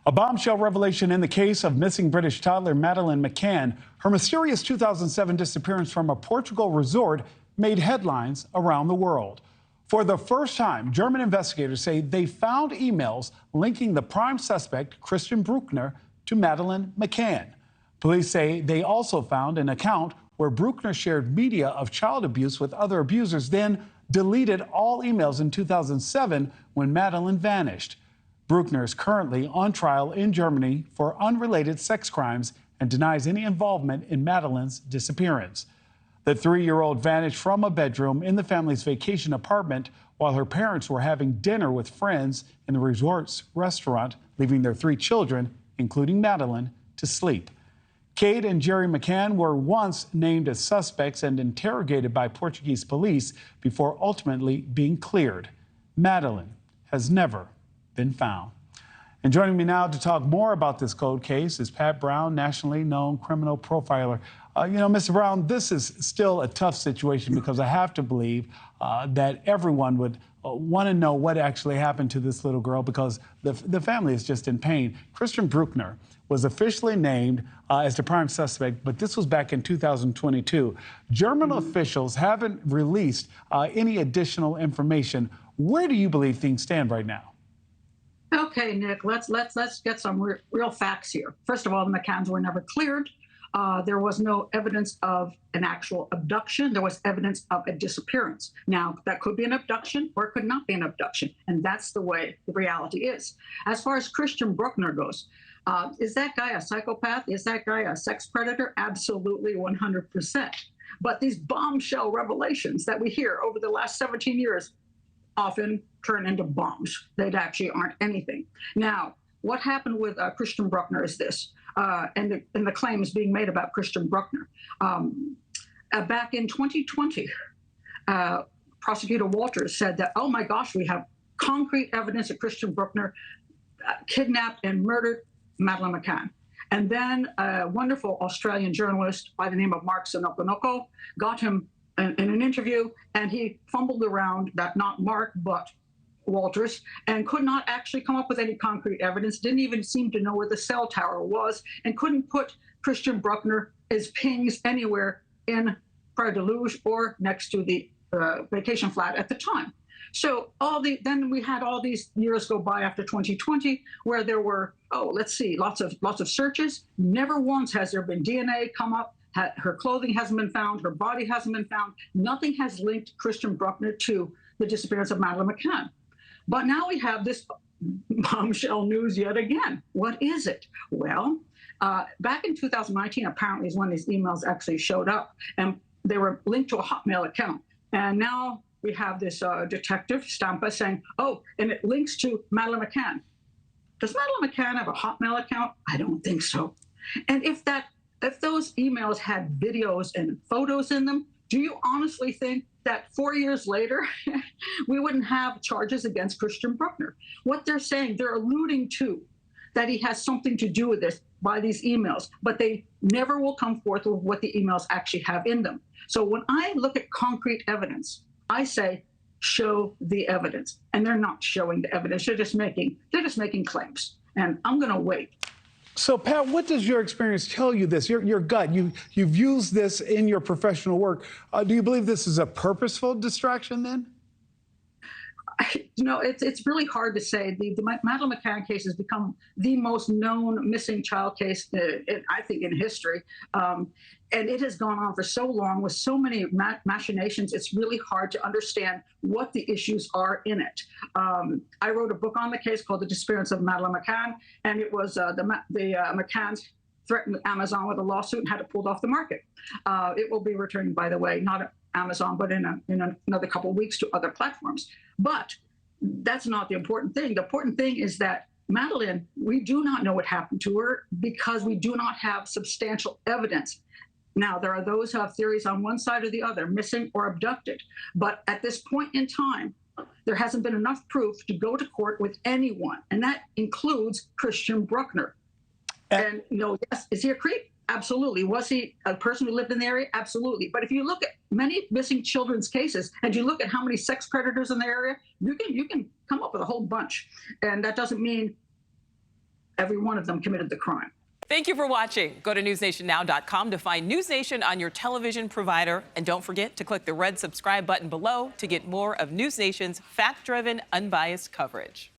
A bombshell revelation in the case of missing British toddler Madeleine McCann. Her mysterious 2007 disappearance from a Portugal resort made headlines around the world. For the first time, German investigators say they found emails linking the prime suspect, Christian Brueckner, to Madeleine McCann. Police say they also found an account where Brueckner shared media of child abuse with other abusers, then deleted all emails in 2007 when Madeleine vanished. Brueckner is currently on trial in Germany for unrelated sex crimes and denies any involvement in Madeleine's disappearance. The 3-year-old vanished from a bedroom in the family's vacation apartment while her parents were having dinner with friends in the resort's restaurant, leaving their 3 children, including Madeleine, to sleep. Kate and Jerry McCann were once named as suspects and interrogated by Portuguese police before ultimately being cleared. Madeleine has never been found. And joining me now to talk more about this cold case is Pat Brown, nationally known criminal profiler. Mr. Brown, this is still a tough situation because I have to believe that everyone would want to know what actually happened to this little girl because the family is just in pain. Christian Brueckner was officially named as the prime suspect, but this was back in 2022. German officials haven't released any additional information. Where do you believe things stand right now? Okay, Nick, let's get some real facts here. First of all, the McCanns were never cleared. There was no evidence of an actual abduction. There was evidence of a disappearance. Now, that could be an abduction or it could not be an abduction, and that's the way the reality is. As far as Christian Brueckner goes, is that guy a psychopath? Is that guy a sex predator? Absolutely, 100%. But these bombshell revelations that we hear over the last 17 years often turn into bombs. They actually aren't anything. Now, what happened with Christian Brueckner is this, and the claims being made about Christian Brueckner. Back in 2020, Prosecutor Walters said that, oh my gosh, we have concrete evidence that Christian Brueckner kidnapped and murdered Madeleine McCann. And then a wonderful Australian journalist by the name of Mark Nichole got him in an interview, and he fumbled around, that not Mark, but Walters, and could not actually come up with any concrete evidence, didn't even seem to know where the cell tower was, and couldn't put Christian Brueckner as pings anywhere in Praia de Luz or next to the vacation flat at the time. So then we had all these years go by after 2020 where there were, lots of searches. Never once has there been DNA come up. Her clothing hasn't been found. Her body hasn't been found. Nothing has linked Christian Brueckner to the disappearance of Madeleine McCann. But now we have this bombshell news yet again. What is it? Well, back in 2019, apparently is when these emails actually showed up, and they were linked to a Hotmail account. And now we have this detective, Stampa, saying, oh, and it links to Madeleine McCann. Does Madeleine McCann have a Hotmail account? I don't think so. And if those emails had videos and photos in them, do you honestly think that 4 years later, we wouldn't have charges against Christian Brueckner? What they're saying, they're alluding to that he has something to do with this by these emails, but they never will come forth with what the emails actually have in them. So when I look at concrete evidence, I say, show the evidence. And they're not showing the evidence. They're just making claims. And I'm going to wait. So, Pat, what does your experience tell you this? Your gut, you've used this in your professional work. Do you believe this is a purposeful distraction then? It's really hard to say. The Madeleine McCann case has become the most known missing child case, I think, in history. And it has gone on for so long with so many machinations, it's really hard to understand what the issues are in it. I wrote a book on the case called The Disappearance of Madeleine McCann, and it was the McCanns threatened Amazon with a lawsuit and had it pulled off the market. It will be returning, by the way, not at Amazon, but in another couple of weeks to other platforms. But that's not the important thing. The important thing is that Madeleine, we do not know what happened to her because we do not have substantial evidence. Now, there are those who have theories on one side or the other, missing or abducted. But at this point in time, there hasn't been enough proof to go to court with anyone, and that includes Christian Brueckner. And, yes, is he a creep? Absolutely. Was he a person who lived in the area? Absolutely. But if you look at many missing children's cases and you look at how many sex predators in the area, you can come up with a whole bunch. And that doesn't mean Every one of them committed the crime. Thank you for watching. Go to newsnationnow.com to find News Nation on your television provider. And don't forget to click the red subscribe button below to get more of News Nation's fact-driven, unbiased coverage.